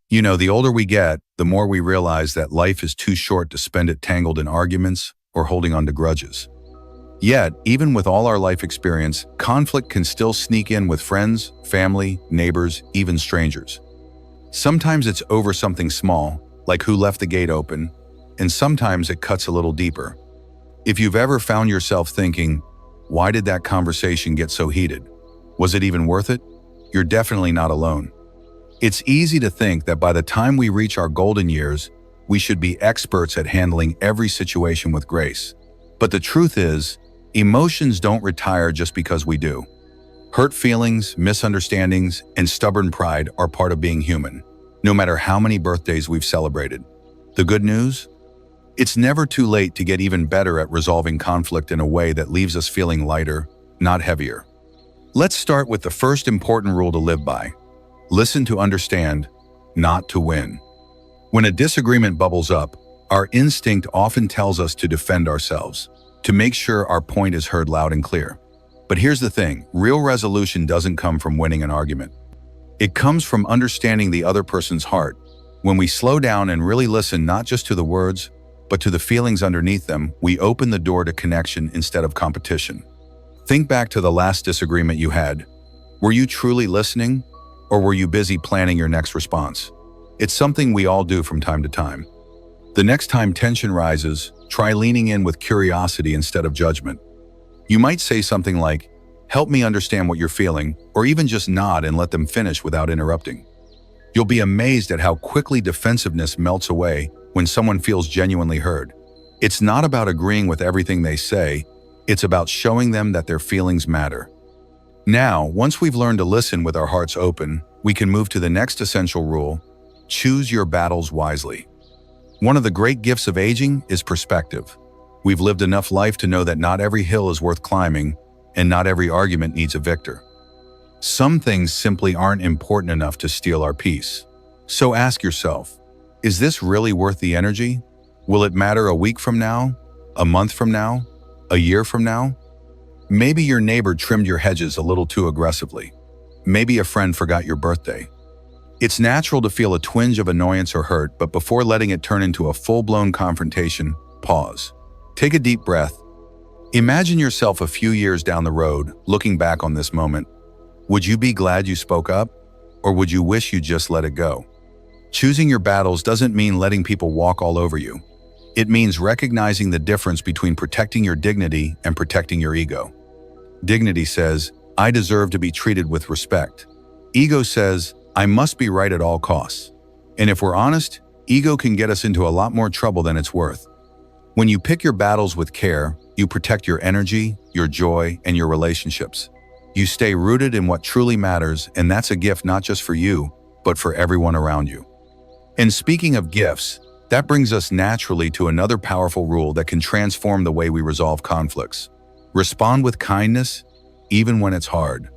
You know, the older we get, the more we realize that life is too short to spend it tangled in arguments or holding on to grudges. Yet, even with all our life experience, conflict can still sneak in with friends, family, neighbors, even strangers. Sometimes it's over something small, like who left the gate open, and sometimes it cuts a little deeper. If you've ever found yourself thinking, why did that conversation get so heated? Was it even worth it? You're definitely not alone. It's easy to think that by the time we reach our golden years, we should be experts at handling every situation with grace. But the truth is, emotions don't retire just because we do. Hurt feelings, misunderstandings, and stubborn pride are part of being human, no matter how many birthdays we've celebrated. The good news? It's never too late to get even better at resolving conflict in a way that leaves us feeling lighter, not heavier. Let's start with the first important rule to live by. Listen to understand, not to win. When a disagreement bubbles up, our instinct often tells us to defend ourselves, to make sure our point is heard loud and clear. But here's the thing, real resolution doesn't come from winning an argument. It comes from understanding the other person's heart. When we slow down and really listen not just to the words, but to the feelings underneath them, we open the door to connection instead of competition. Think back to the last disagreement you had. Were you truly listening, or were you busy planning your next response? It's something we all do from time to time. The next time tension rises, try leaning in with curiosity instead of judgment. You might say something like, "Help me understand what you're feeling," or even just nod and let them finish without interrupting. You'll be amazed at how quickly defensiveness melts away when someone feels genuinely heard. It's not about agreeing with everything they say, it's about showing them that their feelings matter. Now, once we've learned to listen with our hearts open, we can move to the next essential rule: choose your battles wisely. One of the great gifts of aging is perspective. We've lived enough life to know that not every hill is worth climbing, and not every argument needs a victor. Some things simply aren't important enough to steal our peace. So ask yourself, is this really worth the energy? Will it matter a week from now, a month from now, a year from now? Maybe your neighbor trimmed your hedges a little too aggressively. Maybe a friend forgot your birthday. It's natural to feel a twinge of annoyance or hurt, but before letting it turn into a full-blown confrontation, pause. Take a deep breath. Imagine yourself a few years down the road, looking back on this moment. Would you be glad you spoke up, or would you wish you just let it go? Choosing your battles doesn't mean letting people walk all over you. It means recognizing the difference between protecting your dignity and protecting your ego. Dignity says, I deserve to be treated with respect. Ego says, I must be right at all costs. And if we're honest, ego can get us into a lot more trouble than it's worth. When you pick your battles with care, you protect your energy, your joy, and your relationships. You stay rooted in what truly matters, and that's a gift not just for you, but for everyone around you. And speaking of gifts, that brings us naturally to another powerful rule that can transform the way we resolve conflicts. Respond with kindness, even when it's hard.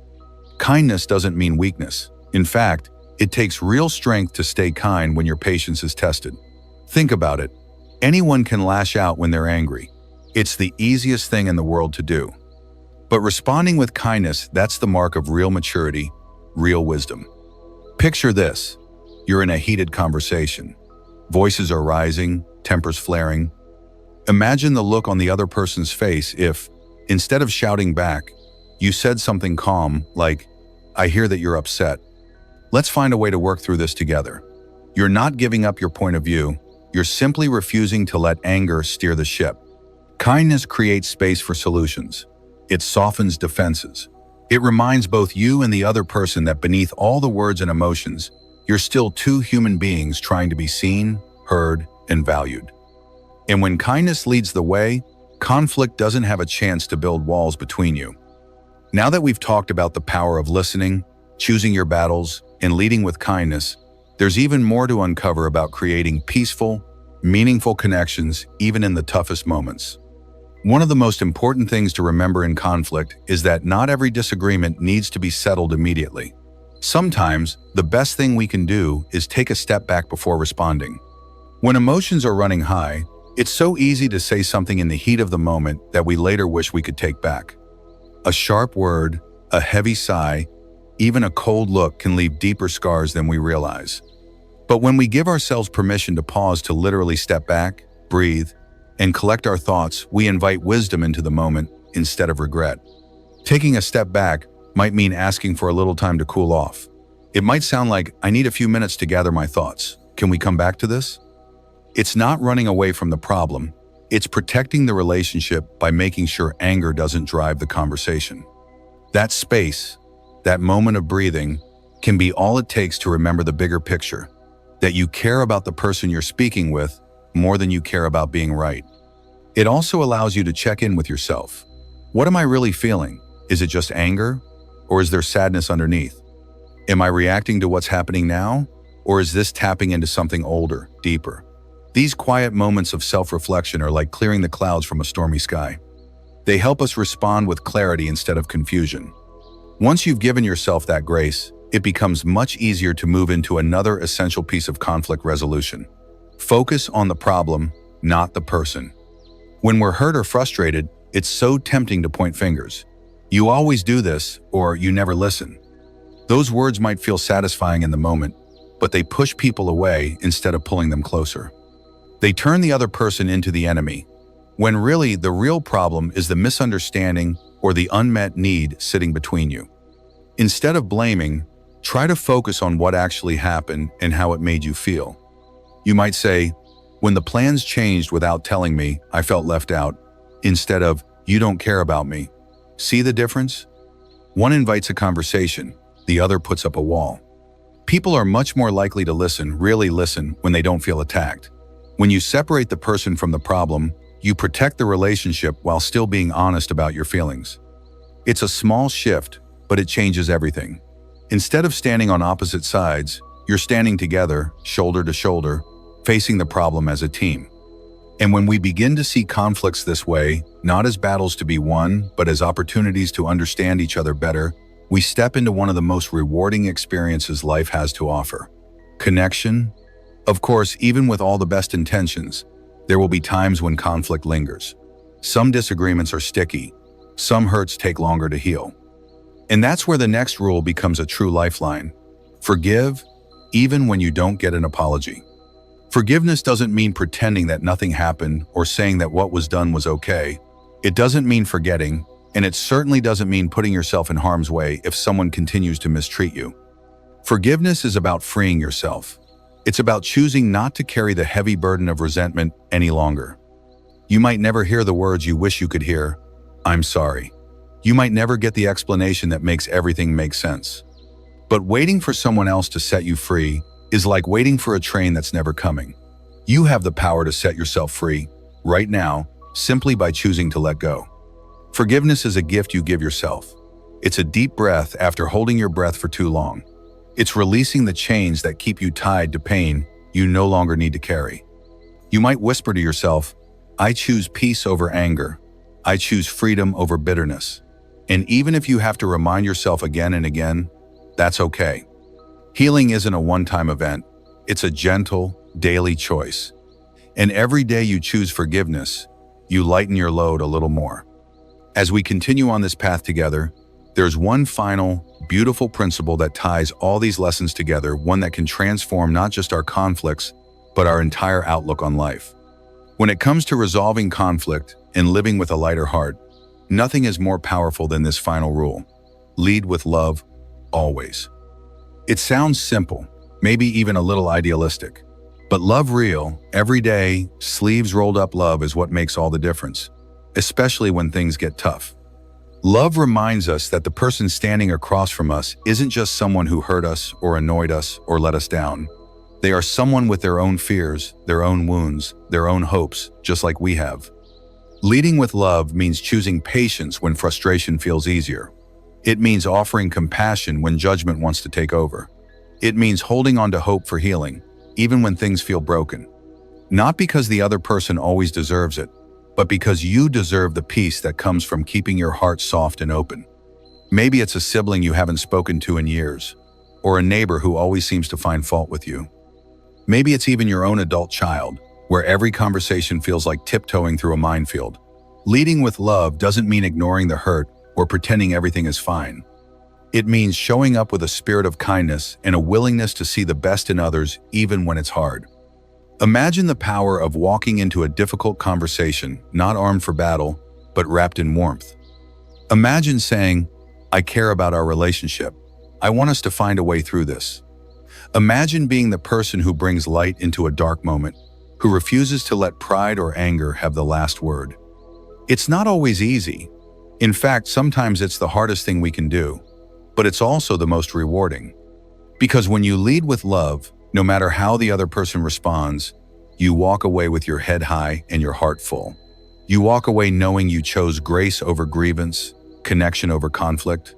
Kindness doesn't mean weakness. In fact, it takes real strength to stay kind when your patience is tested. Think about it. Anyone can lash out when they're angry. It's the easiest thing in the world to do. But responding with kindness, that's the mark of real maturity, real wisdom. Picture this. You're in a heated conversation. Voices are rising, tempers flaring. Imagine the look on the other person's face if, instead of shouting back, you said something calm like, I hear that you're upset. Let's find a way to work through this together. You're not giving up your point of view. You're simply refusing to let anger steer the ship. Kindness creates space for solutions. It softens defenses. It reminds both you and the other person that beneath all the words and emotions, you're still two human beings trying to be seen, heard, and valued. And when kindness leads the way, conflict doesn't have a chance to build walls between you. Now that we've talked about the power of listening, choosing your battles, and leading with kindness, there's even more to uncover about creating peaceful, meaningful connections even in the toughest moments. One of the most important things to remember in conflict is that not every disagreement needs to be settled immediately. Sometimes, the best thing we can do is take a step back before responding. When emotions are running high, it's so easy to say something in the heat of the moment that we later wish we could take back. A sharp word, a heavy sigh, even a cold look can leave deeper scars than we realize. But when we give ourselves permission to pause, to literally step back, breathe, and collect our thoughts, we invite wisdom into the moment instead of regret. Taking a step back might mean asking for a little time to cool off. It might sound like, I need a few minutes to gather my thoughts. Can we come back to this? It's not running away from the problem. It's protecting the relationship by making sure anger doesn't drive the conversation. That space, that moment of breathing, can be all it takes to remember the bigger picture, that you care about the person you're speaking with more than you care about being right. It also allows you to check in with yourself. What am I really feeling? Is it just anger? Or is there sadness underneath? Am I reacting to what's happening now? Or is this tapping into something older, deeper? These quiet moments of self-reflection are like clearing the clouds from a stormy sky. They help us respond with clarity instead of confusion. Once you've given yourself that grace, it becomes much easier to move into another essential piece of conflict resolution. Focus on the problem, not the person. When we're hurt or frustrated, it's so tempting to point fingers. You always do this, or you never listen. Those words might feel satisfying in the moment, but they push people away instead of pulling them closer. They turn the other person into the enemy, when really the real problem is the misunderstanding or the unmet need sitting between you. Instead of blaming, try to focus on what actually happened and how it made you feel. You might say, when the plans changed without telling me, I felt left out, instead of, you don't care about me. See the difference? One invites a conversation, the other puts up a wall. People are much more likely to listen, really listen, when they don't feel attacked. When you separate the person from the problem, you protect the relationship while still being honest about your feelings. It's a small shift, but it changes everything. Instead of standing on opposite sides, you're standing together, shoulder to shoulder, facing the problem as a team. And when we begin to see conflicts this way, not as battles to be won, but as opportunities to understand each other better, we step into one of the most rewarding experiences life has to offer. Connection. Of course, even with all the best intentions, there will be times when conflict lingers. Some disagreements are sticky, some hurts take longer to heal. And that's where the next rule becomes a true lifeline. Forgive, even when you don't get an apology. Forgiveness doesn't mean pretending that nothing happened or saying that what was done was okay. It doesn't mean forgetting, and it certainly doesn't mean putting yourself in harm's way if someone continues to mistreat you. Forgiveness is about freeing yourself. It's about choosing not to carry the heavy burden of resentment any longer. You might never hear the words you wish you could hear, I'm sorry. You might never get the explanation that makes everything make sense. But waiting for someone else to set you free is like waiting for a train that's never coming. You have the power to set yourself free, right now, simply by choosing to let go. Forgiveness is a gift you give yourself. It's a deep breath after holding your breath for too long. It's releasing the chains that keep you tied to pain you no longer need to carry. You might whisper to yourself, I choose peace over anger. I choose freedom over bitterness. And even if you have to remind yourself again and again, that's okay. Healing isn't a one-time event. It's a gentle, daily choice. And every day you choose forgiveness, you lighten your load a little more. As we continue on this path together, there's one final, beautiful principle that ties all these lessons together, one that can transform not just our conflicts, but our entire outlook on life. When it comes to resolving conflict and living with a lighter heart, nothing is more powerful than this final rule. Lead with love, always. It sounds simple, maybe even a little idealistic, but love real, everyday, sleeves rolled up love is what makes all the difference, especially when things get tough. Love reminds us that the person standing across from us isn't just someone who hurt us or annoyed us or let us down. They are someone with their own fears, their own wounds, their own hopes, just like we have. Leading with love means choosing patience when frustration feels easier. It means offering compassion when judgment wants to take over. It means holding on to hope for healing, even when things feel broken. Not because the other person always deserves it, but because you deserve the peace that comes from keeping your heart soft and open. Maybe it's a sibling you haven't spoken to in years, or a neighbor who always seems to find fault with you. Maybe it's even your own adult child, where every conversation feels like tiptoeing through a minefield. Leading with love doesn't mean ignoring the hurt or pretending everything is fine. It means showing up with a spirit of kindness and a willingness to see the best in others even when it's hard. Imagine the power of walking into a difficult conversation, not armed for battle, but wrapped in warmth. Imagine saying, "I care about our relationship. I want us to find a way through this." Imagine being the person who brings light into a dark moment, who refuses to let pride or anger have the last word. It's not always easy. In fact, sometimes it's the hardest thing we can do, but it's also the most rewarding. Because when you lead with love, no matter how the other person responds, you walk away with your head high and your heart full. You walk away knowing you chose grace over grievance, connection over conflict.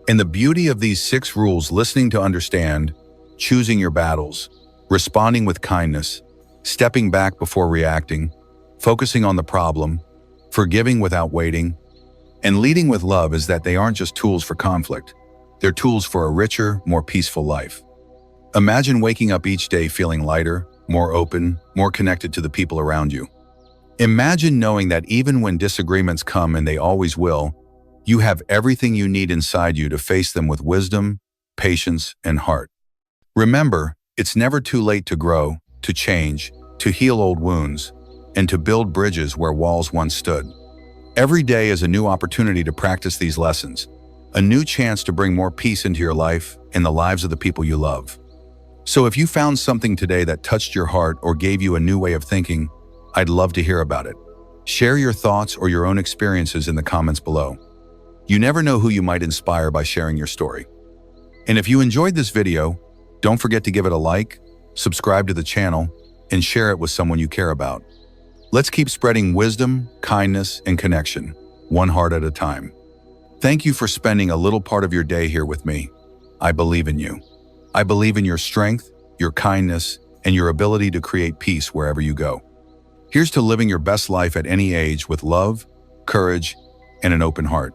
And the beauty of these 6 rules: listening to understand, choosing your battles, responding with kindness, stepping back before reacting, focusing on the problem, forgiving without waiting, and leading with love, is that they aren't just tools for conflict. They're tools for a richer, more peaceful life. Imagine waking up each day feeling lighter, more open, more connected to the people around you. Imagine knowing that even when disagreements come, and they always will, you have everything you need inside you to face them with wisdom, patience, and heart. Remember, it's never too late to grow, to change, to heal old wounds, and to build bridges where walls once stood. Every day is a new opportunity to practice these lessons, a new chance to bring more peace into your life and the lives of the people you love. So if you found something today that touched your heart or gave you a new way of thinking, I'd love to hear about it. Share your thoughts or your own experiences in the comments below. You never know who you might inspire by sharing your story. And if you enjoyed this video, don't forget to give it a like, subscribe to the channel, and share it with someone you care about. Let's keep spreading wisdom, kindness, and connection, one heart at a time. Thank you for spending a little part of your day here with me. I believe in you. I believe in your strength, your kindness, and your ability to create peace wherever you go. Here's to living your best life at any age with love, courage, and an open heart.